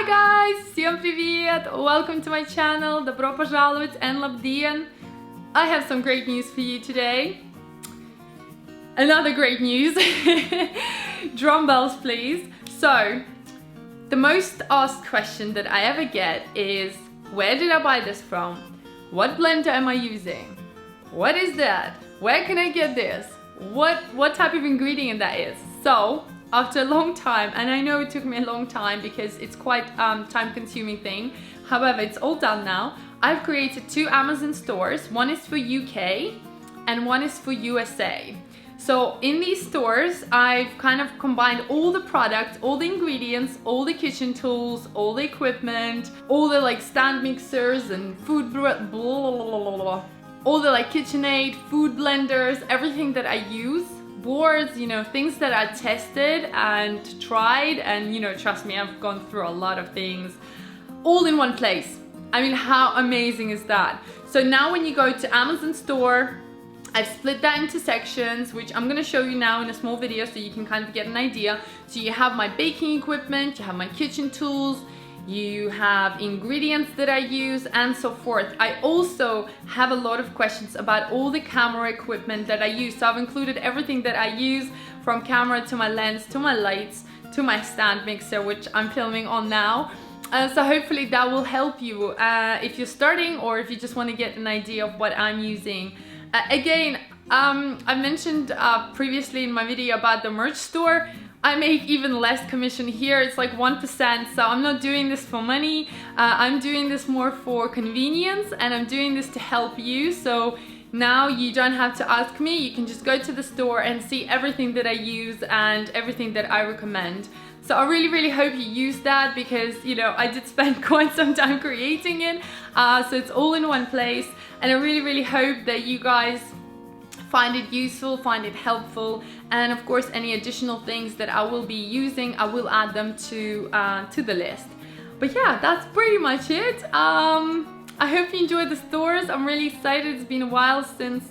Hi guys! Всем привет! Welcome to my channel. Добро пожаловать and labdien. I have some great news for you today. Another great news. Drum bells please. So, the most asked question that I ever get is, where did I buy this from? What blender am I using? What is that? Where can I get this? What type of ingredient that is? So, after a long time, and I know it took me a long time because it's quite time-consuming thing, however, it's all done now. I've created two Amazon stores. One is for UK and one is for USA. So in these stores, I've kind of combined all the products, all the ingredients, all the kitchen tools, all the equipment, all the like stand mixers and food blah, blah, blah, blah, all the like KitchenAid, food blenders, everything that I use, boards, you know, things that I tested and tried, and you know, trust me, I've gone through a lot of things all in one place. I mean, how amazing is that? So now when you go to Amazon store, I've split that into sections, which I'm gonna show you now in a small video so you can kind of get an idea. So you have my baking equipment, you have my kitchen tools, you have ingredients that I use and so forth. I also have a lot of questions about all the camera equipment that I use. So I've included everything that I use, from camera to my lens, to my lights, to my stand mixer, which I'm filming on now. So hopefully that will help you if you're starting or if you just want to get an idea of what I'm using. Again, I mentioned previously in my video about the merch store. I make even less commission here. It's like 1%, so I'm not doing this for money. I'm doing this more for convenience, and I'm doing this to help you. So now you don't have to ask me. You can just go to the store and see everything that I use and everything that I recommend. So I really hope you use that, because you know, I did spend quite some time creating it. So it's all in one place, and I really hope that you guys find it useful, find it helpful, and of course any additional things that I will be using, I will add them to the list. But yeah, that's pretty much it. I hope you enjoyed the stores. I'm really excited. It's been a while since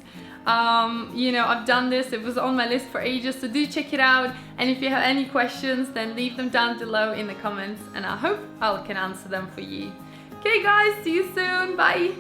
you know, I've done this. It was on my list for ages, so do check it out. And if you have any questions, then leave them down below in the comments, and I hope I can answer them for you. Okay guys, see you soon. Bye.